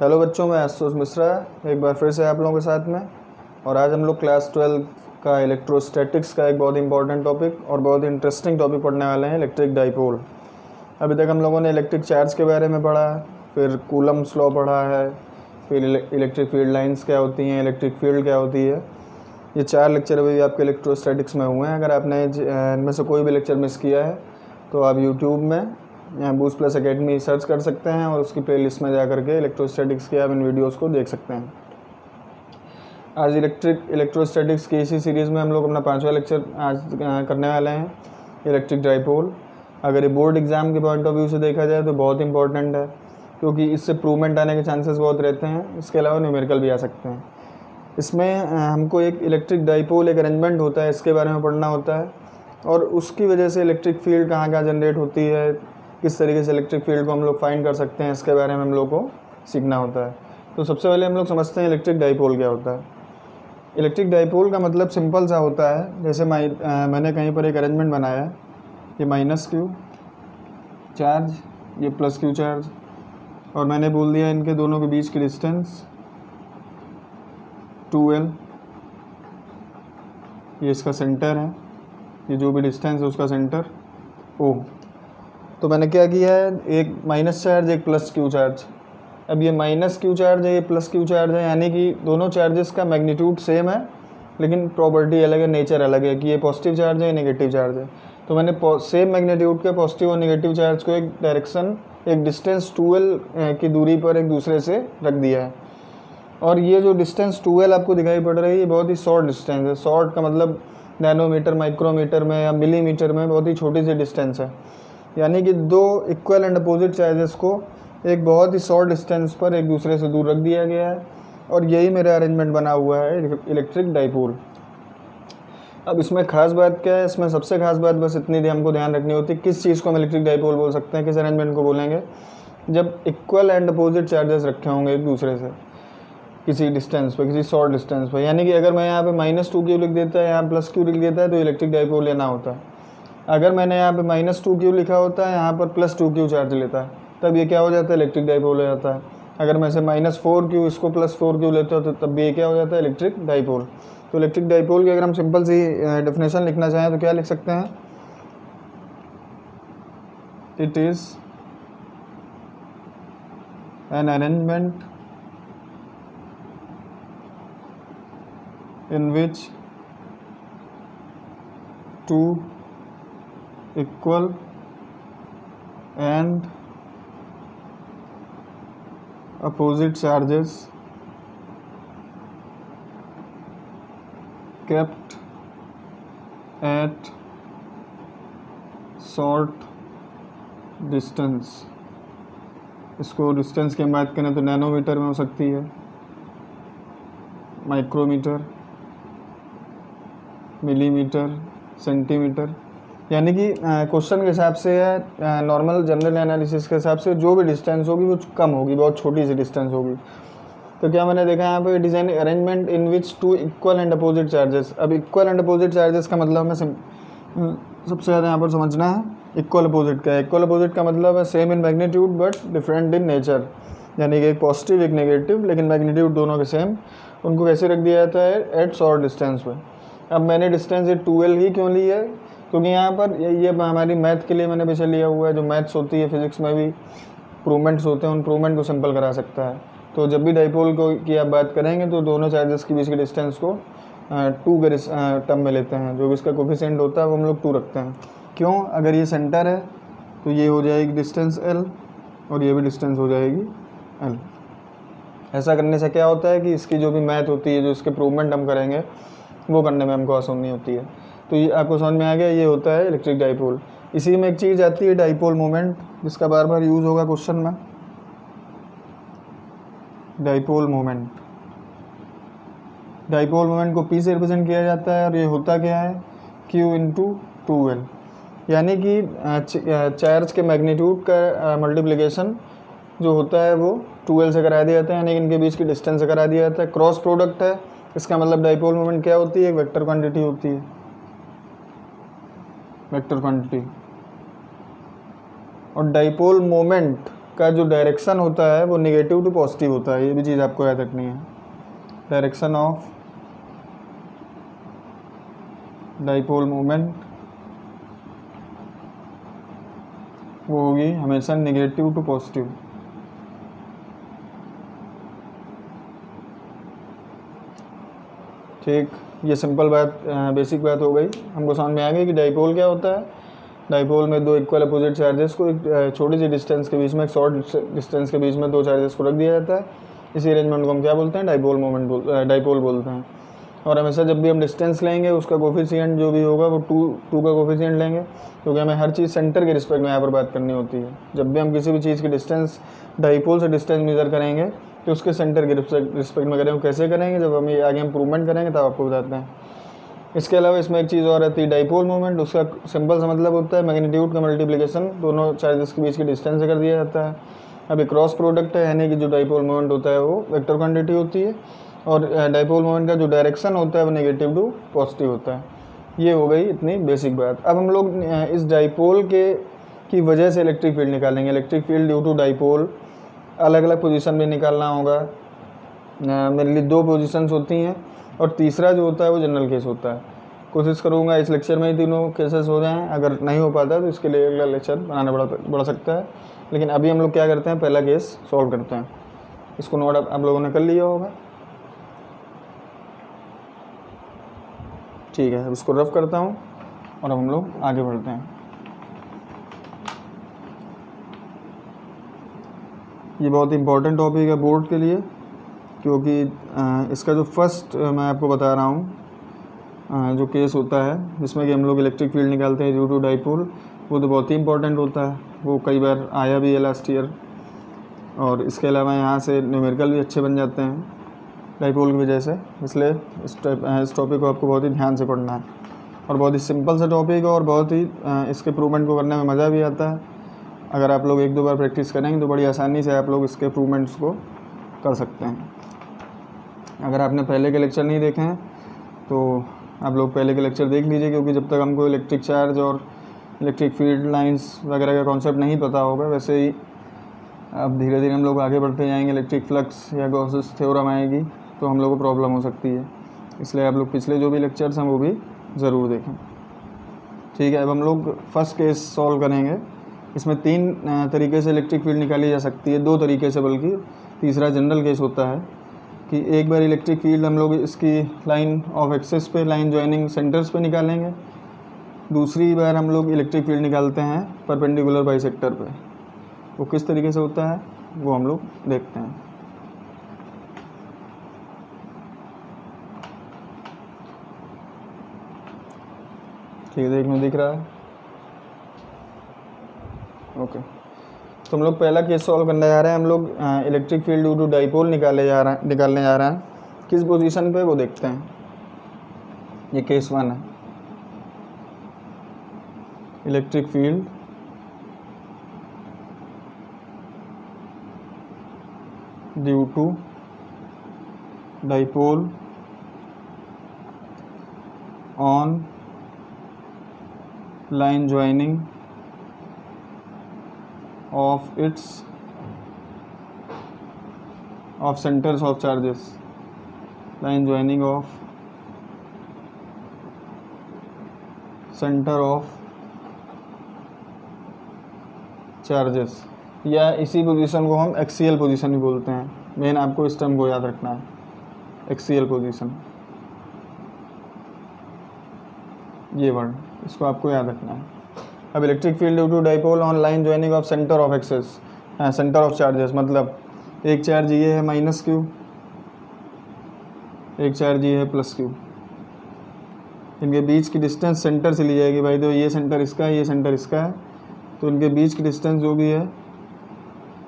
Hello बच्चों, मैं आशुतोष मिश्रा एक बार फिर से आप लोगों के साथ में। और आज हम लोग क्लास 12 का इलेक्ट्रोस्टैटिक्स का एक बहुत इंपॉर्टेंट टॉपिक और बहुत इंटरेस्टिंग टॉपिक पढ़ने वाले हैं, इलेक्ट्रिक डाइपोल। अभी तक हम लोगों ने इलेक्ट्रिक चार्ज के बारे में पढ़ा, फिर कूलम्स लॉ पढ़ा है, फिर इलेक्ट्रिक फील्ड लाइंस क्या होती हैं, इलेक्ट्रिक फील्ड क्या होती है। ये 4 लेक्चर अभी आपके इलेक्ट्रोस्टैटिक्स में हुए हैं। अगर आपने इनमें से कोई भी लेक्चर मिस किया है तो आप यूट्यूब में बूस्ट प्लस एकेडमी सर्च कर सकते हैं और उसकी प्लेलिस्ट में जा करके इलेक्ट्रोस्टैटिक्स के आप इन वीडियोस को देख सकते हैं। आज इलेक्ट्रोस्टैटिक्स की इसी सीरीज़ में हम लोग अपना 5वां लेक्चर आज करने वाले हैं, इलेक्ट्रिक डाइपोल। अगर ये बोर्ड एग्ज़ाम के पॉइंट ऑफ व्यू से देखा जाए तो बहुत इंपॉर्टेंट है, क्योंकि इससे प्रूवमेंट आने के चांसेस बहुत रहते हैं। इसके अलावा न्यूमेरिकल भी आ सकते हैं। इसमें हमको एक इलेक्ट्रिक डाइपोल एक अरेंजमेंट होता है, इसके बारे में पढ़ना होता है, और उसकी वजह से इलेक्ट्रिक फील्ड कहाँ कहाँ जनरेट होती है, किस तरीके से इलेक्ट्रिक फील्ड को हम लोग फाइंड कर सकते हैं, इसके बारे में हम लोग को सीखना होता है। तो सबसे पहले हम लोग समझते हैं इलेक्ट्रिक डाइपोल क्या होता है। इलेक्ट्रिक डाइपोल का मतलब सिंपल सा होता है, जैसे मैंने कहीं पर एक अरेंजमेंट बनाया है, ये -q चार्ज, ये +q चार्ज, और मैंने बोल दिया इनके दोनों के बीच की डिस्टेंस 2l, ये इसका सेंटर है, ये जो भी डिस्टेंस है उसका सेंटर O। तो मैंने क्या किया है, एक माइनस चार्ज एक +q चार्ज। अब ये -q चार्ज है, ये +q चार्ज है, यानी कि दोनों चार्जेस का मैग्नीट्यूड सेम है, लेकिन प्रॉपर्टी अलग है, नेचर अलग है कि ये पॉजिटिव चार्ज है, ये नेगेटिव चार्ज है। तो मैंने सेम मैग्नीट्यूड के पॉजिटिव और नेगेटिव चार्ज को एक डायरेक्शन, एक डिस्टेंस 2l की दूरी पर एक दूसरे से रख दिया है। और ये जो डिस्टेंस 2l आपको दिखाई पड़ रही है, ये बहुत ही शॉर्ट डिस्टेंस है। शॉर्ट का मतलब नैनोमीटर, माइक्रोमीटर में या मिलीमीटर में बहुत ही छोटी सी डिस्टेंस है, यानी कि दो इक्वल एंड अपोजिट चार्जेस को एक बहुत ही शॉर्ट डिस्टेंस पर एक दूसरे से दूर रख दिया गया है, और यही मेरा अरेंजमेंट बना हुआ है इलेक्ट्रिक डाइपोल। अब इसमें खास बात क्या है, इसमें सबसे खास बात बस इतनी हमको ध्यान रखनी होती है, किस चीज़ को हम इलेक्ट्रिक डाइपोल बोल सकते हैं, किस अरेंजमेंट को बोलेंगे, जब इक्वल एंड अपोजिट चार्जेस रखे होंगे एक दूसरे से किसी डिस्टेंस पर, किसी शॉर्ट डिस्टेंस पर। यानी कि अगर मैं यहाँ पे -2q लिख देता है, यहाँ +q लिख देता है, तो इलेक्ट्रिक डाइपोल लेना होता है। अगर मैंने यहाँ पे -2q लिखा होता है, यहाँ पर +2q चार्ज लेता है, तब ये क्या हो जाता है, इलेक्ट्रिक डाइपोल हो जाता है। अगर मैं से -4q इसको +4q लेता हूँ, तो तब भी ये क्या हो जाता है, इलेक्ट्रिक डाइपोल। तो इलेक्ट्रिक डाइपोल की अगर हम सिंपल सी डेफिनेशन लिखना चाहें तो क्या लिख सकते हैं, it is an arrangement in which two equal and opposite charges kept at short distance। इसको डिस्टेंस की बात करें तो नैनोमीटर में हो सकती है, माइक्रोमीटर, मिलीमीटर, सेंटीमीटर, यानी कि क्वेश्चन के हिसाब से या नॉर्मल जनरल एनालिसिस के हिसाब से जो भी डिस्टेंस होगी वो कम होगी, बहुत छोटी सी डिस्टेंस होगी। तो क्या मैंने देखा यहाँ पे, design arrangement in which two equal and opposite charges. अब इक्वल एंड अपोजिट चार्जेस का मतलब हमें सबसे ज़्यादा यहाँ पर समझना है इक्वल अपोजिट का। इक्वल अपोजिट का मतलब है same in magnitude but different in nature, यानी कि एक पॉजिटिव एक नेगेटिव, लेकिन मैग्नीट्यूड दोनों के सेम। उनको कैसे रख दिया जाता है, एट शॉर्ट डिस्टेंस पे। अब मैंने डिस्टेंस ये 2l ही क्यों ली है, क्योंकि यहाँ पर ये हमारी मैथ के लिए मैंने पीछे लिया हुआ है। जो मैथ्स होती है, फिजिक्स में भी प्रूवमेंट्स होते हैं, उन प्रूवमेंट को सिंपल करा सकता है। तो जब भी डाइपोल को की आप बात करेंगे तो दोनों चार्जेस के बीच के डिस्टेंस को 2 के टर्म में लेते हैं। जो भी इसका कोफिशिएंट होता है वो हम लोग 2 रखते हैं। क्यों, अगर ये सेंटर है तो ये हो जाएगी डिस्टेंस l, और ये भी डिस्टेंस हो जाएगी l। ऐसा करने से क्या होता है कि इसकी जो भी मैथ होती है, जो इसके प्रूवमेंट हम करेंगे, वो करने में हमको आसानी होती है। तो ये आपको समझ में आ गया, ये होता है इलेक्ट्रिक डाइपोल। इसी में एक चीज़ आती है डाइपोल मोमेंट, जिसका बार बार यूज़ होगा क्वेश्चन में, डाइपोल मोमेंट। डाइपोल मोमेंट को P से रिप्रेजेंट किया जाता है, और ये होता क्या है, Q × 2l, यानी कि चार्ज के मैग्नीट्यूड का मल्टीप्लिकेशन जो होता है वो 2l से करा दिया जाता है, यानी कि इनके बीच की डिस्टेंस से करा दिया जाता है। क्रॉस प्रोडक्ट है, इसका मतलब डाइपोल मोमेंट क्या होती है, एक वेक्टर क्वांटिटी होती है, वेक्टर क्वांटिटी। और डाइपोल मोमेंट का जो डायरेक्शन होता है वो नेगेटिव टू पॉजिटिव होता है, ये भी चीज़ आपको याद रखनी है। डायरेक्शन ऑफ डाइपोल मोमेंट वो होगी हमेशा नेगेटिव टू पॉजिटिव। ठीक, ये सिंपल बात, बेसिक बात हो गई। हमको समझ में आ गई कि डाइपोल क्या होता है। डाइपोल में दो इक्वल अपोजिट चार्जेस को एक छोटी सी डिस्टेंस के बीच में, एक शॉर्ट डिस्टेंस के बीच में दो चार्जेस को रख दिया जाता है। इसी अरेंजमेंट को हम क्या बोलते हैं, डाइपोल मोमेंट, डाइपोल बोलते हैं। और हमेशा जब भी हम डिस्टेंस लेंगे उसका कोफिशिएंट जो भी होगा वो टू का कोफिशिएंट लेंगे, क्योंकि हमें हर चीज़ सेंटर के रिस्पेक्ट में यहाँ पर बात करनी होती है। जब भी हम किसी भी चीज़ की डिस्टेंस, डाइपोल से डिस्टेंस मेजर करेंगे तो उसके सेंटर के रिस्पेक्ट में करेंगे। कैसे करेंगे, जब हम ये आगे इम्प्रूवमेंट करेंगे तब आपको बताते हैं। इसके अलावा इसमें एक चीज़ और रहती है, डाइपोल मोमेंट। उसका सिंपल सा मतलब होता है मैग्नीट्यूड का मल्टीप्लिकेशन दोनों चार्जेस के बीच की डिस्टेंस से कर दिया जाता है। अभी क्रॉस प्रोडक्ट है, यानी कि जो डाइपोल मोमेंट होता है वो वेक्टर क्वांटिटी होती है, और डाइपोल मोमेंट का जो डायरेक्शन होता है वो नेगेटिव टू पॉजिटिव होता है। ये हो गई इतनी बेसिक बात। अब हम लोग इस डाइपोल की वजह से इलेक्ट्रिक फील्ड निकालेंगे। Electric field due to dipole अलग अलग पोजीशन में निकालना होगा। मेरे लिए दो पोजीशंस होती हैं, और तीसरा जो होता है वो जनरल केस होता है। कोशिश करूँगा इस लेक्चर में ही तीनों केसेस हो जाएं। अगर नहीं हो पाता तो इसके लिए अगला लेक्चर बनाना पड़ सकता है। लेकिन अभी हम लोग क्या करते हैं, पहला केस सॉल्व करते हैं। इसको नोट आप लोगों ने कर लिया होगा, ठीक है। अब इसको रफ करता हूँ और अब हम लोग आगे बढ़ते हैं। ये बहुत इंपॉर्टेंट टॉपिक है बोर्ड के लिए, क्योंकि इसका जो फर्स्ट मैं आपको बता रहा हूँ जो केस होता है जिसमें कि हम लोग इलेक्ट्रिक फील्ड निकालते हैं ड्यू टू डाइपोल, वो तो बहुत ही इंपॉर्टेंट होता है। वो कई बार आया भी है लास्ट ईयर, और इसके अलावा यहाँ से न्यूमेरिकल भी अच्छे बन जाते हैं डाइपोल की वजह से। इसलिए इस टॉपिक को आपको बहुत ही ध्यान से पढ़ना है, और बहुत ही सिंपल सा टॉपिक है, और बहुत ही इसके प्रूवमेंट को करने में मज़ा भी आता है। अगर आप लोग एक दो बार प्रैक्टिस करेंगे तो बड़ी आसानी से आप लोग इसके प्रूवमेंट्स को कर सकते हैं। अगर आपने पहले के लेक्चर नहीं देखे हैं तो आप लोग पहले के लेक्चर देख लीजिए, क्योंकि जब तक हमको इलेक्ट्रिक चार्ज और इलेक्ट्रिक फील्ड लाइंस वगैरह का कॉन्सेप्ट नहीं पता होगा, वैसे ही अब धीरे धीरे हम लोग आगे बढ़ते जाएंगे। इलेक्ट्रिक फ्लक्स या गॉसेस थ्योरम आएगी तो हम लोग को प्रॉब्लम हो सकती है। इसलिए आप लोग पिछले जो भी लेक्चर्स हैं वो भी ज़रूर देखें, ठीक है। अब हम लोग फर्स्ट केस सॉल्व करेंगे। इसमें तीन तरीके से इलेक्ट्रिक फील्ड निकाली जा सकती है, दो तरीके से बल्कि। तीसरा जनरल केस होता है कि एक बार इलेक्ट्रिक फील्ड हम लोग इसकी लाइन ऑफ एक्सेस पे, लाइन जॉइनिंग सेंटर्स पे निकालेंगे। दूसरी बार हम लोग इलेक्ट्रिक फील्ड निकालते हैं परपेंडिकुलर बाइसेक्टर पे। वो किस तरीके से होता है वो हम लोग देखते हैं। ठीक है, देखने दिख रहा है, ओके। तो हम लोग पहला केस सॉल्व करने जा रहे हैं। हम लोग electric field due to dipole निकालने जा रहे हैं। किस पोजीशन पे वो देखते हैं। ये केस 1 है। Electric field due to dipole on line joining of centers of charges, line joining of center of charges, या इसी पोजीशन को हम एक्सियल पोजीशन भी बोलते हैं। मेन आपको इस टर्म को याद रखना है, एक्सियल पोजीशन, ये वर्ड इसको आपको याद रखना है। अब electric field due to dipole on line joining of centre of axes, centre of charges, मतलब एक चार्ज ये है माइनस क्यू, एक चार्ज ये है प्लस क्यू। इनके बीच की डिस्टेंस सेंटर से ली जाएगी। भाई तो ये सेंटर इसका है, ये सेंटर इसका है, तो इनके बीच की डिस्टेंस जो भी है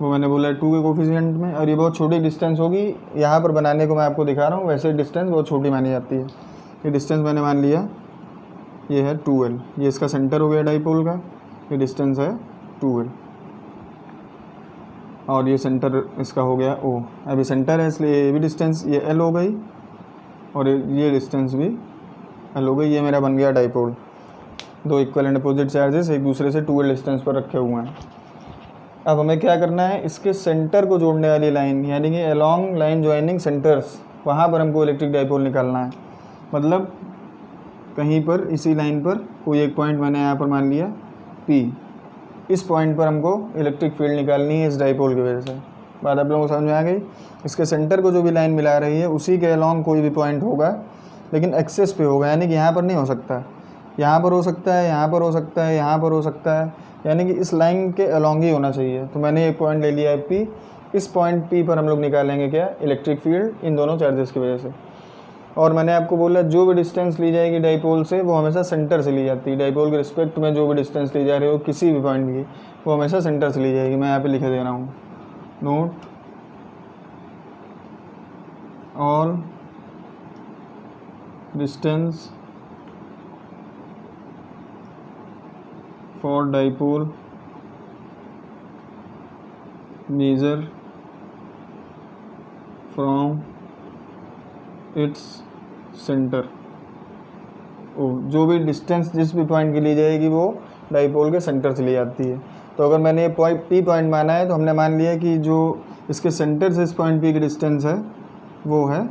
वो मैंने बोला 2 के कोफिशिएंट में। और ये बहुत छोटी डिस्टेंस होगी, यहाँ पर बनाने को मैं आपको दिखा रहा हूँ, वैसे डिस्टेंस बहुत छोटी मानी जाती है। ये डिस्टेंस मैंने मान लिया ये है 2L, ये इसका सेंटर हो गया डाइपोल का, ये डिस्टेंस है 2L, और ये सेंटर इसका हो गया O। अभी सेंटर है इसलिए ये भी डिस्टेंस, ये L हो गई, और ये डिस्टेंस भी L हो गई। ये मेरा बन गया डाइपोल। दो इक्वल एंड अपोजिट चार्जेस एक दूसरे से 2L डिस्टेंस पर रखे हुए हैं। अब हमें क्या करना है, इसके सेंटर को जोड़ने वाली लाइन, यानी कि अलोंग लाइन ज्वाइनिंग सेंटर्स, वहाँ पर हमको इलेक्ट्रिक डाइपोल निकालना है। मतलब कहीं पर इसी लाइन पर कोई एक पॉइंट मैंने यहाँ पर मान लिया P, इस पॉइंट पर हमको इलेक्ट्रिक फील्ड निकालनी है इस डाइपोल की वजह से। बात आप लोगों को समझ में आ गई। इसके सेंटर को जो भी लाइन मिला रही है उसी के अलोंग कोई भी पॉइंट होगा, लेकिन एक्सेस पे होगा, यानी कि यहाँ पर नहीं हो सकता, यहाँ पर हो सकता है, यहाँ पर हो सकता है, यहाँ पर हो सकता है, यानी कि इस लाइन के अलोंग ही होना चाहिए। तो मैंने एक पॉइंट ले लिया है P, इस पॉइंट P पर हम लोग निकालेंगे क्या, इलेक्ट्रिक फील्ड इन दोनों चार्जेस की वजह से। और मैंने आपको बोला जो भी डिस्टेंस ली जाएगी डाइपोल से वो हमेशा सेंटर से ली जाती है। डाइपोल के रिस्पेक्ट में जो भी डिस्टेंस ली जा रही हो किसी भी पॉइंट की, वो हमेशा सेंटर से ली जाएगी। मैं यहाँ पे लिख दे रहा हूँ, note all distance for dipole measure from its centre. जो भी डिस्टेंस जिस भी पॉइंट की ली जाएगी वो डाइपोल के सेंटर से ली जाती है। तो अगर मैंने ये P पॉइंट माना है तो हमने मान लिया कि जो इसके सेंटर से इस पॉइंट P की डिस्टेंस है वो है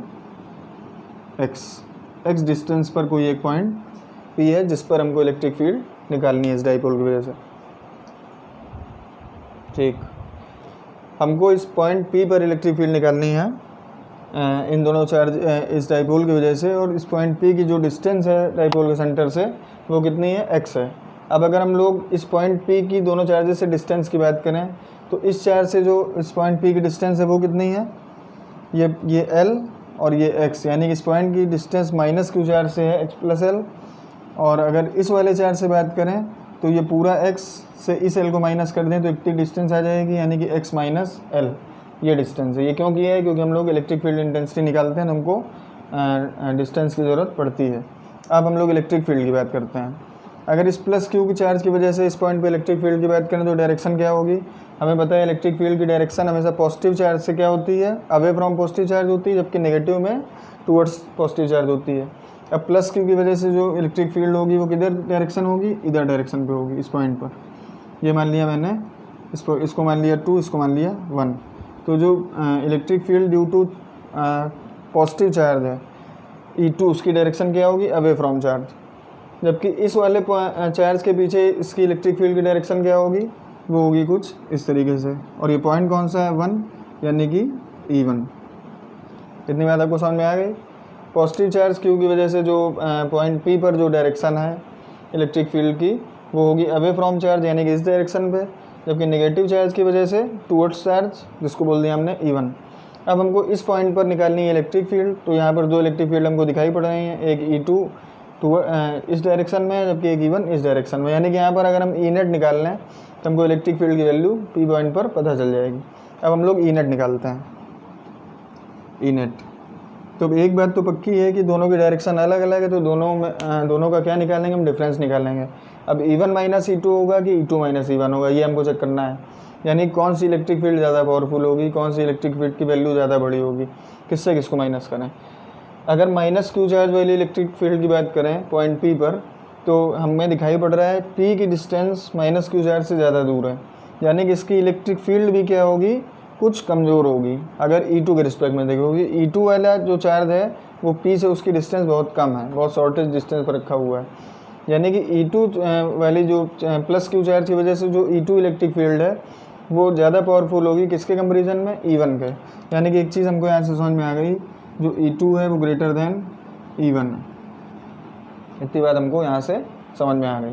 x डिस्टेंस पर कोई एक पॉइंट P है जिस पर हमको इलेक्ट्रिक फील्ड निकालनी है इस डाइपोल की वजह से। ठीक, हमको इस पॉइंट P पर इलेक्ट्रिक फील्ड निकालनी है इन दोनों चार्ज इस डाइपोल की वजह से, और इस पॉइंट P की जो डिस्टेंस है डाइपोल के सेंटर से वो कितनी है, x है। अब अगर हम लोग इस पॉइंट P की दोनों चार्जेस से डिस्टेंस की बात करें तो इस चार्ज से जो इस पॉइंट P की डिस्टेंस है वो कितनी है, ये L और ये x, यानी कि इस पॉइंट की डिस्टेंस माइनस Q चार्ज से है x प्लस L। और अगर इस वाले चार्ज से बात करें तो ये पूरा x से इस L को माइनस कर दें तो इतनी डिस्टेंस आ जाएगी, यानी कि x माइनस L ये डिस्टेंस है। ये क्यों किया है, क्योंकि हम लोग इलेक्ट्रिक फील्ड इंटेंसिटी निकालते हैं तो हमको डिस्टेंस की ज़रूरत पड़ती है। अब हम लोग इलेक्ट्रिक फील्ड की बात करते हैं। अगर इस प्लस Q की चार्ज की वजह से इस पॉइंट पे इलेक्ट्रिक फील्ड की बात करें तो डायरेक्शन क्या होगी, हमें पता है इलेक्ट्रिक फील्ड की डायरेक्शन हमेशा पॉजिटिव चार्ज से क्या होती है, अवे फ्रॉम पॉजिटिव चार्ज होती है, जबकि नेगेटिव में टूवर्ड्स पॉजिटिव चार्ज होती है। अब प्लस Q की वजह से जो इलेक्ट्रिक फील्ड होगी वो किधर डायरेक्शन होगी, इधर डायरेक्शन पे होगी, इस पॉइंट पर। ये मान लिया मैंने, इसको मान लिया 2, इसको मान लिया 1। तो जो electric field due to positive charge है E2, उसकी डायरेक्शन क्या होगी, अवे फ्रॉम चार्ज, जबकि इस वाले चार्ज के पीछे इसकी इलेक्ट्रिक फील्ड की डायरेक्शन क्या होगी, वो होगी कुछ इस तरीके से। और ये पॉइंट कौन सा है, 1, यानी कि E1। इतनी बात आपको समझ में आ गई। पॉजिटिव चार्ज Q की वजह से जो पॉइंट P पर जो डायरेक्शन है इलेक्ट्रिक फील्ड की वो होगी अवे फ्रॉम चार्ज, यानी कि इस डायरेक्शन पे, जबकि नेगेटिव चार्ज की वजह से टूवर्ड्स चार्ज, जिसको बोल दिया हमने E1। अब हमको इस पॉइंट पर निकालनी है इलेक्ट्रिक फील्ड, तो यहाँ पर दो इलेक्ट्रिक फील्ड हमको दिखाई पड़ रही हैं, एक E2 इस डायरेक्शन में है, जबकि एक E1 इस डायरेक्शन में, यानी कि यहाँ पर अगर हम E नेट निकाल लें तो हमको इलेक्ट्रिक फील्ड की वैल्यू P पॉइंट पर पता चल जाएगी। अब हम लोग E नेट निकालते हैं, E नेट। तो एक बात तो पक्की है कि दोनों की डायरेक्शन अलग अलग है, तो दोनों का क्या निकालेंगे, हम डिफरेंस निकालेंगे। अब E1 माइनस E2 होगा कि E2 माइनस E1 होगा, ये हमको चेक करना है, यानी कौन सी इलेक्ट्रिक फील्ड ज़्यादा पावरफुल होगी, कौन सी इलेक्ट्रिक फील्ड की वैल्यू ज़्यादा बड़ी होगी, किससे किसको माइनस करें। अगर माइनस Q चार्ज वाली इलेक्ट्रिक फील्ड की बात करें पॉइंट P पर, तो हमें दिखाई पड़ रहा है P की डिस्टेंस माइनस Q चार्ज से ज़्यादा दूर है, यानी कि इसकी इलेक्ट्रिक फील्ड भी क्या होगी, कुछ कमज़ोर होगी। अगर E2 के रिस्पेक्ट में देखोगे, E2 वाला जो चार्ज है वो P से उसकी डिस्टेंस बहुत कम है, बहुत शॉर्टेज डिस्टेंस पर रखा हुआ है, यानी कि E2 वाली जो प्लस Q चार्ज की वजह से जो E2 इलेक्ट्रिक फील्ड है वो ज़्यादा पावरफुल होगी किसके कंपेरिजन में, E1 के। यानी कि एक चीज़ हमको यहाँ से समझ में आ गई, जो E2 है वो ग्रेटर देन E1 है। इतनी बात हमको यहाँ से समझ में आ गई।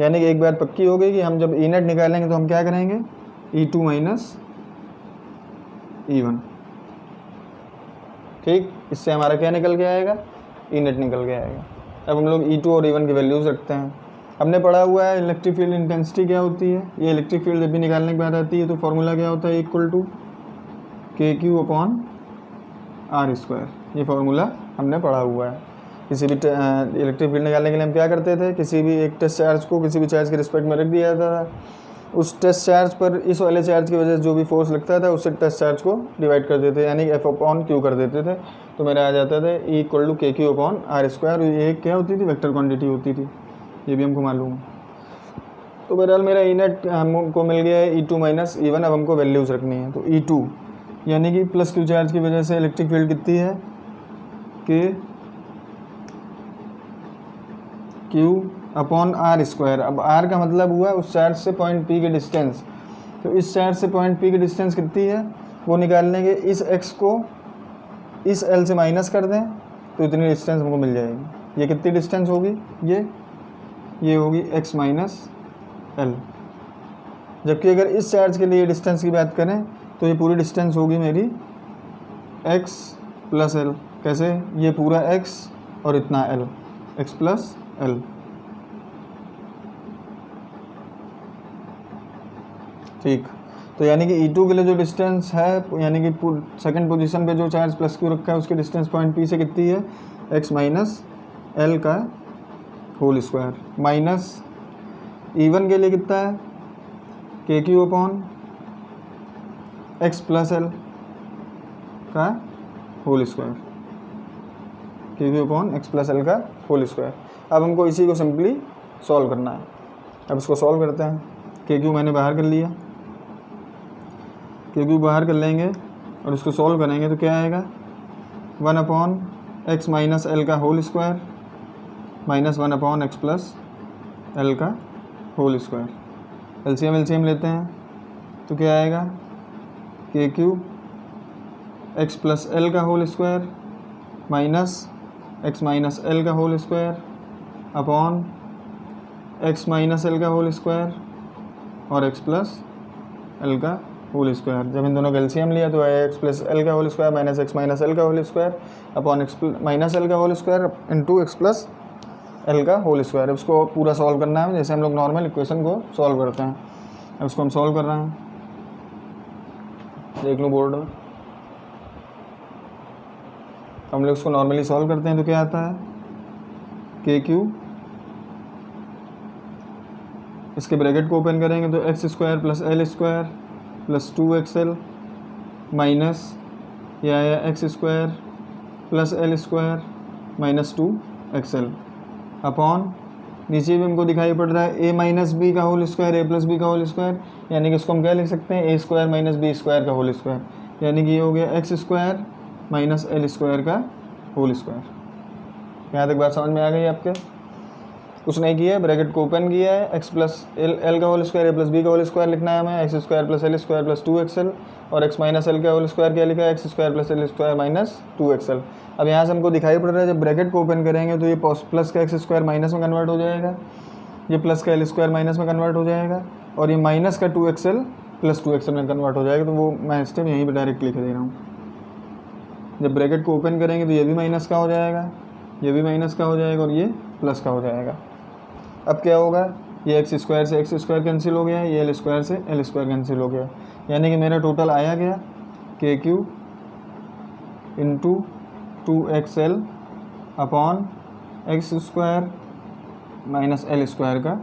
यानी कि एक बात पक्की हो गई कि हम जब E नेट निकालेंगे तो हम क्या करेंगे, E2 माइनस E1। ठीक, इससे हमारा क्या निकल के आएगा, E नेट निकल के आएगा। अब हम लोग E2 और E1 की वैल्यूज़ रखते हैं। हमने पढ़ा हुआ है इलेक्ट्रिक फील्ड इंटेंसिटी क्या होती है, ये इलेक्ट्रिक फील्ड जब भी निकालने की बात आती है तो फार्मूला क्या होता है, equal to KQ upon R²। ये फार्मूला हमने पढ़ा हुआ है। किसी भी इलेक्ट्रिक फील्ड निकालने के लिए हम क्या करते थे, किसी भी एक टेस्ट चार्ज को किसी भी चार्ज के रिस्पेक्ट में रख दिया जाता था, उस टेस्ट चार्ज पर इस वाले चार्ज की वजह से जो भी फोर्स लगता था उससे टेस्ट चार्ज को डिवाइड कर देते, यानी F अपॉन Q कर देते थे, तो मेरा आ जाता था E equal to KQ upon R²। ये क्या होती थी, वेक्टर क्वांटिटी होती थी, ये भी हमको मालूम है। तो बहरहाल मेरा ई नेट हमको मिल गया है E2 माइनस E1। अब हमको वैल्यूज़ रखनी है। तो E2 यानी कि प्लस क्यू चार्ज की वजह से इलेक्ट्रिक फील्ड कितनी है कि Q अपॉन आर स्क्वायर। अब R का मतलब हुआ उस चार्ज से पॉइंट P के डिस्टेंस। तो इस चार्ज से पॉइंट P की डिस्टेंस कितनी है वो निकालने के इस x को इस L से माइनस कर दें तो इतनी डिस्टेंस हमको मिल जाएगी। ये कितनी डिस्टेंस होगी, ये होगी x माइनस L। जबकि अगर इस चार्ज के लिए डिस्टेंस की बात करें तो ये पूरी डिस्टेंस होगी मेरी x प्लस L। कैसे, ये पूरा x और इतना L, x प्लस L। ठीक, तो यानी कि E2 के लिए जो डिस्टेंस है, यानी कि सेकंड पोजीशन पे जो चार्ज प्लस क्यू रखा है उसकी डिस्टेंस पॉइंट P से कितनी है, x माइनस L का होल स्क्वायर। माइनस E1 के लिए कितना है, KQ upon x plus L का whole square, KQ upon x plus L का होल स्क्वायर। अब हमको इसी को सिंपली सॉल्व करना है। अब इसको सॉल्व करते हैं। KQ मैंने बाहर कर लिया, KQ बाहर कर लेंगे और इसको सॉल्व करेंगे तो क्या आएगा, 1 अपॉन x माइनस L का whole square minus 1 upon x plus L का होल स्क्वायर। एलसीएम लेते हैं तो क्या आएगा, KQ x प्लस L का whole square minus x minus L का whole square upon x minus L का होल स्क्वायर और x प्लस L का होल स्क्वायर। जब इन दोनों का एलसीएम लिया तो आया x प्लस L का whole square minus x minus L का whole square upon x minus L का whole square into x plus L का होल स्क्वायर। इसको पूरा सॉल्व करना है जैसे हम लोग नॉर्मल इक्वेशन को सॉल्व करते हैं। अब इसको हम सॉल्व कर रहे हैं, देख लो बोर्ड में। हम लोग इसको नॉर्मली सॉल्व करते हैं तो क्या आता है, KQ, इसके ब्रैकेट को ओपन करेंगे तो x square plus L square plus 2XL minus यह आया x square plus L square minus 2XL upon नीचे भी हमको दिखाई पड़ रहा है a माइनस बी का whole square a plus B का होल स्क्वायर, यानी कि इसको हम क्या लिख सकते हैं, a square minus B square का होल स्क्वायर, यानी कि ये हो गया x square minus L square का होल स्क्वायर। यहाँ तक बात समझ में आ गई आपके? कुछ नहीं किया, ब्रैकेट को ओपन किया है, x प्लस L का whole square a plus B का होल स्क्वायर लिखना है हमें, x square plus L square plus 2XL और x माइनस L का होल स्क्वायर क्या लिखा है, x square plus L square minus 2XL। अब यहाँ से हमको दिखाई पड़ रहा है जब ब्रैकेट को ओपन करेंगे तो ये प्लस का x स्क्वायर माइनस में कन्वर्ट हो जाएगा, ये प्लस का L स्क्वायर माइनस में कन्वर्ट हो जाएगा और ये माइनस का 2XL प्लस 2XL में कन्वर्ट हो जाएगा। तो वो मैं स्टेप यहीं पर डायरेक्ट लिख दे रहा हूँ। जब ब्रैकेट को ओपन करेंगे तो ये भी माइनस का हो जाएगा, ये भी माइनस का हो जाएगा और ये प्लस का हो जाएगा। अब क्या होगा, ये x स्क्वायर से x स्क्वायर कैंसिल हो गया, ये L स्क्वायर से L स्क्वायर कैंसिल हो गया, यानी कि मेरा टोटल आया गया KQ into 2XL upon x square minus L square का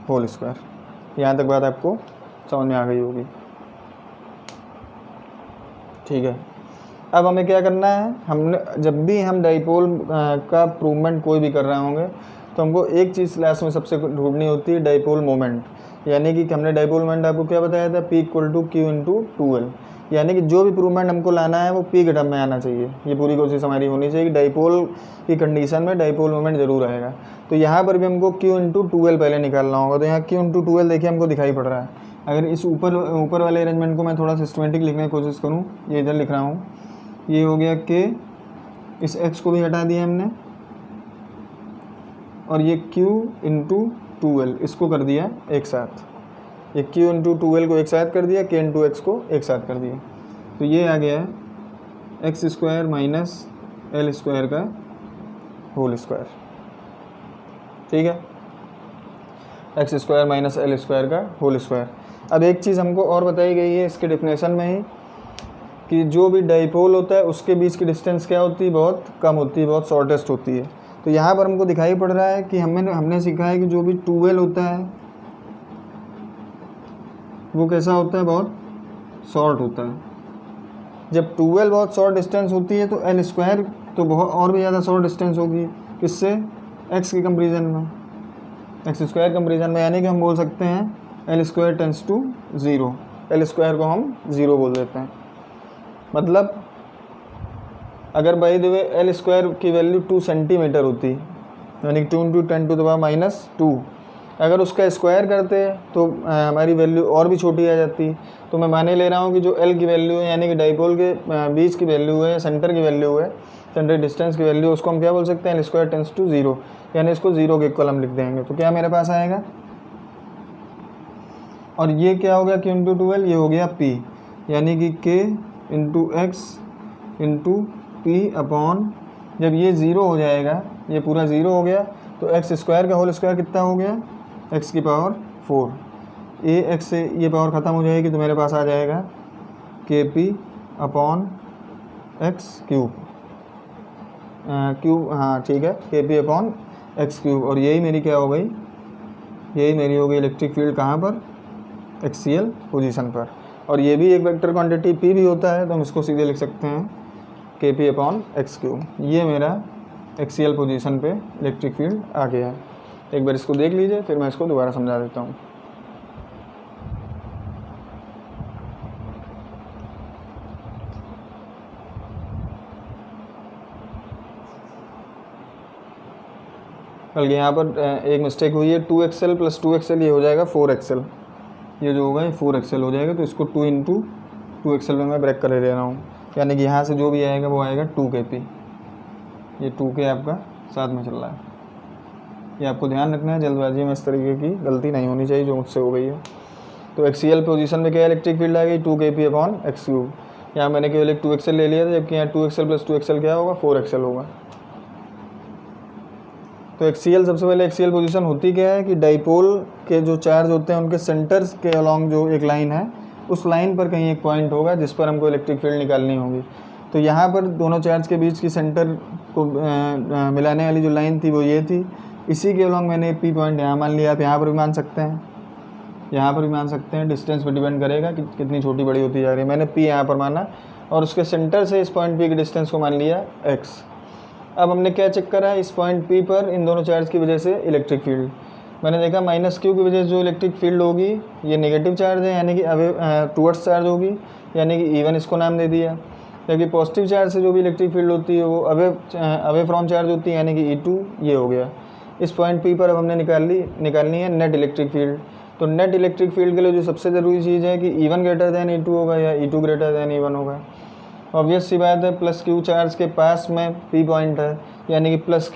होल स्क्वायर। यहाँ तक बात आपको समझ में आ गई होगी, ठीक है। अब हमें क्या करना है, हमने जब भी हम डाइपोल का प्रूवमेंट कोई भी कर रहे होंगे तो हमको एक चीज़ क्लास में सबसे ढूंढनी होती है, डाइपोल मोमेंट। यानी कि हमने डाइपोल मोमेंट आपको क्या बताया था, P equal to Q into 2L। यानी कि जो भी प्रूवमेंट हमको लाना है वो P के टर्म में आना चाहिए। ये पूरी कोशिश हमारी होनी चाहिए कि डाइपोल की कंडीशन में डाइपोल मोमेंट जरूर आएगा। तो यहाँ पर भी हमको Q इंटू 2L पहले निकालना होगा। तो यहाँ Q इंटू 2L देखिए हमको दिखाई पड़ रहा है। अगर इस ऊपर वाले अरेंजमेंट को मैं थोड़ा सिस्टमेटिक लिखने की कोशिश करूँ, ये इधर लिख रहा हूँ, ये हो गया कि इस x को भी हटा दिया हमने और ये Q इंटू 2L इसको कर दिया एक साथ, ये Q इंटू 2L को एक साथ कर दिया, K इंटू x को एक साथ कर दिया। तो ये आ गया है x square minus L square का होल स्क्वायर, ठीक है, x square minus L square का होल स्क्वायर। अब एक चीज़ हमको और बताई गई है इसके डिफिनेशन में ही कि जो भी डाइपोल होता है उसके बीच की डिस्टेंस क्या होती है, बहुत कम होती है, बहुत शॉर्टेस्ट होती है। तो यहाँ पर हमको दिखाई पड़ रहा है कि हमने सीखा है कि जो भी 2L होता है वो कैसा होता है, बहुत शॉर्ट होता है। जब 2L बहुत शॉर्ट डिस्टेंस होती है तो L स्क्वायर तो बहुत और भी ज़्यादा शॉर्ट डिस्टेंस होगी, किससे, x के कंपेरिजन में। एक्स स्क्वायर कंपेरिजन में, यानी कि हम बोल सकते हैं L square tends to 0, L square को हम 0 बोल देते हैं। मतलब अगर by the way L square की वैल्यू 2 सेंटीमीटर होती, यानी कि 2 × 10⁻², अगर उसका स्क्वायर करते तो हमारी वैल्यू और भी छोटी आ जाती। तो मैं माने ले रहा हूँ कि जो एल की वैल्यू है, यानी कि डाइपोल के बीच की वैल्यू है, सेंटर की वैल्यू है, सेंटर डिस्टेंस की वैल्यू, उसको हम क्या बोल सकते हैं, एल स्क्वायर टेंस टू 0, यानी इसको 0 के इक्वल हम लिख देंगे। तो क्या मेरे पास आएगा, और ये क्या हो गया, Q × 12, ये हो गया P, यानी कि K × X × P अपॉन, जब ये 0 हो जाएगा, ये पूरा 0 हो गया, तो एक्स स्क्वायर का होल स्क्वायर कितना हो गया, x की पावर 4, ए एक्स से ये पावर ख़त्म हो जाएगी, तो मेरे पास आ जाएगा KP अपॉन एक्स क्यूब, हाँ ठीक है, KP अपॉन एक्स क्यूब। और यही मेरी क्या हो गई, यही मेरी हो गई इलेक्ट्रिक फील्ड कहाँ पर, एक्सियल पोजीशन पर। और ये भी एक वेक्टर क्वांटिटी P भी होता है, तो हम इसको सीधे लिख सकते हैं KP अपॉन एक्स क्यूब। ये मेरा एक्सियल पोजीशन पे इलेक्ट्रिक फील्ड आ गया है। एक बार इसको देख लीजिए, फिर मैं इसको दोबारा समझा देता हूँ। बल्कि यहाँ पर एक मिस्टेक हुई है, 2XL + 2XL, ये हो जाएगा 4XL, ये जो होगा ये 4XL हो जाएगा। तो इसको 2 × 2XL में मैं ब्रेक कर ले रहा हूँ, यानी कि यहाँ से जो भी आएगा वो आएगा 2KP। ये 2K आपका साथ में चल रहा है, ये आपको ध्यान रखना है, जल्दबाजी में इस तरीके की गलती नहीं होनी चाहिए जो मुझसे हो गई है। तो एक्सियल पोजीशन में क्या इलेक्ट्रिक फील्ड आ गई, 2KP अपॉन एक्स क्यूब। यहाँ मैंने केवल एक 2XL ले लिया था, जबकि यहाँ 2XL + 2XL क्या होगा, 4XL होगा। तो एक्सियल, सबसे पहले एक्सियल पोजीशन होती क्या है कि डाइपोल के जो चार्ज होते हैं उनके सेंटर्स के अलॉन्ग जो एक लाइन है, उस लाइन पर कहीं एक पॉइंट होगा जिस पर हमको इलेक्ट्रिक फील्ड निकालनी होगी। तो यहाँ पर दोनों चार्ज के बीच की सेंटर को मिलाने वाली जो लाइन थी वो ये थी, इसी के अलॉन्ग मैंने P पॉइंट यहाँ मान लिया। आप यहाँ पर भी मान सकते हैं, यहाँ पर भी मान सकते हैं, डिस्टेंस पर डिपेंड करेगा कि कितनी छोटी बड़ी होती जा रही है। मैंने P यहाँ पर माना और उसके सेंटर से इस पॉइंट P की डिस्टेंस को मान लिया x। अब हमने क्या चेक करा, इस पॉइंट P पर इन दोनों चार्ज की वजह से इलेक्ट्रिक फील्ड मैंने देखा -Q की वजह से जो इलेक्ट्रिक फील्ड होगी ये नेगेटिव चार्ज है, यानी कि अवे टूवर्ड्स चार्ज होगी, यानी कि E1 इसको नाम दे दिया। जबकि पॉजिटिव चार्ज से जो भी इलेक्ट्रिक फील्ड होती है वो अवे फ्रॉम चार्ज होती है, यानी कि E2, ये हो गया। इस पॉइंट P पर अब हमने निकालनी है नेट इलेक्ट्रिक फील्ड। तो नेट इलेक्ट्रिक फील्ड के लिए जो सबसे ज़रूरी चीज़ है कि E1 > E2 होगा या E2 > E1 होगा। ऑब्वियस सी बात है, +Q चार्ज के पास में P पॉइंट है, यानी कि +Q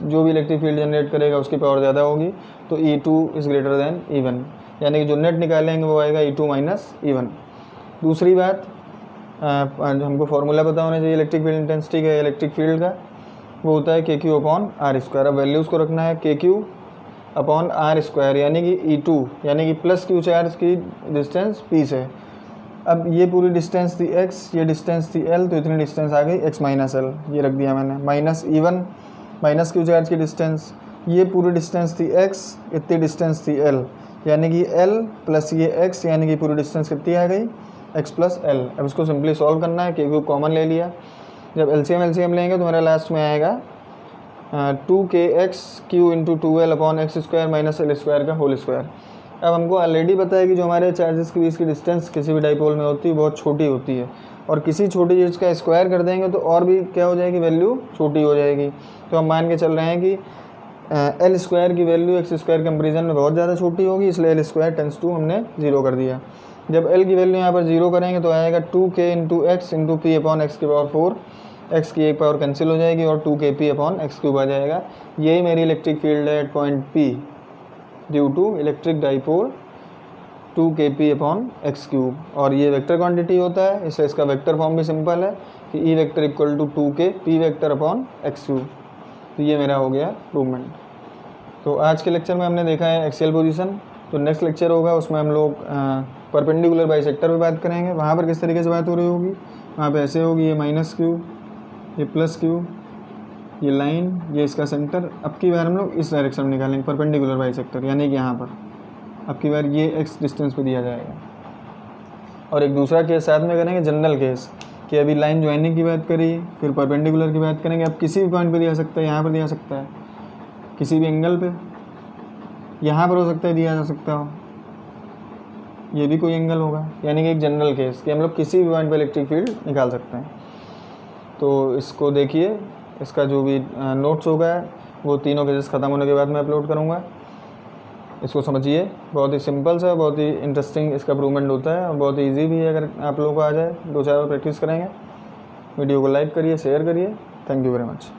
जो भी इलेक्ट्रिक फील्ड जनरेट करेगा उसकी पावर ज़्यादा होगी, तो E2 > E1, यानी कि जो नेट निकालेंगे वो आएगा E2 - E1। दूसरी बात, हमको फार्मूला पता होना चाहिए इलेक्ट्रिक फील्ड इंटेंसिटी का, इलेक्ट्रिक फील्ड का, वो होता है KQ अपॉन R²। अब वैल्यूज़ को रखना है KQ अपॉन R², यानी कि E2, यानी कि +Q चार्ज की डिस्टेंस P से। अब ये पूरी डिस्टेंस थी x, ये डिस्टेंस थी l, तो इतनी डिस्टेंस आ गई x - l, ये रख दिया मैंने। -E1 -Q चार्ज की डिस्टेंस, ये पूरी डिस्टेंस थी x, इतनी डिस्टेंस थी l, यानी कि l + ये x, यानी कि पूरी डिस्टेंस कितनी आ गई, x + l। अब इसको सिंपली सॉल्व करना है, KQ कॉमन ले लिया। जब LCM लेंगे तो मेरा लास्ट में आएगा 2KXQ × 2L upon x² - l² का होल स्क्वायर। अब हमको ऑलरेडी पता है कि जो हमारे चार्जेस के बीच की डिस्टेंस किसी भी डाइपोल में होती है बहुत छोटी होती है, और किसी छोटी चीज़ का स्क्वायर कर देंगे तो और भी क्या हो जाएगी, वैल्यू छोटी हो जाएगी। तो हम मान के चल रहे हैं कि L² की वैल्यू x² कंपेरिजन में बहुत ज़्यादा छोटी होगी, इसलिए L² टेंस टू हमने 0 कर दिया। जब L की वैल्यू यहाँ पर 0 करेंगे तो आएगा 2K × x × P upon x की पावर 4, x की एक पावर कैंसिल हो जाएगी और 2KP अपॉन x³ आ जाएगा। यही मेरी इलेक्ट्रिक फील्ड है at point P due to electric dipole 2KP upon x³। और ये वेक्टर क्वांटिटी होता है, इसलिए इसका वेक्टर फॉर्म भी सिंपल है कि E vector equal to 2KP vector upon x³। तो ये मेरा हो गया प्रूवमेंट। तो आज के लेक्चर में हमने देखा है एक्सियल पोजीशन। तो नेक्स्ट लेक्चर होगा उसमें हम लोग परपेंडिकुलर बाइसेक्टर पे बात करेंगे। वहाँ पर किस तरीके से बात हो रही होगी, वहाँ पे ऐसे होगी, ये -Q, ये +Q, ये लाइन, ये इसका सेंटर। अब की बार हम लोग इस डायरेक्शन में निकालेंगे परपेंडिकुलर बाइसेक्टर, यानी कि यहाँ पर अब की बार ये x डिस्टेंस पे दिया जाएगा। और एक दूसरा केस साथ में करेंगे, जनरल केस, कि अभी लाइन ज्वाइनिंग की बात करी, फिर परपेंडिकुलर की बात करेंगे। अब किसी भी पॉइंट पे दिया सकता है, यहाँ पर दिया सकता है, किसी भी एंगल पे, यहाँ पर हो सकता है दिया जा सकता हो, ये भी कोई एंगल होगा, यानी कि एक जनरल केस कि हम लोग किसी भी पॉइंट पर इलेक्ट्रिक फील्ड निकाल सकते हैं। तो इसको देखिए, इसका जो भी नोट्स होगा वो तीनों केसेस ख़त्म होने के बाद मैं अपलोड करूँगा। इसको समझिए, बहुत ही सिंपल सा, बहुत ही इंटरेस्टिंग इसका प्रूवमेंट होता है और बहुत ही ईजी भी है। अगर आप लोगों को आ जाए, 2-4 बार प्रैक्टिस करेंगे। वीडियो को लाइक करिए, शेयर करिए। Thank you very much.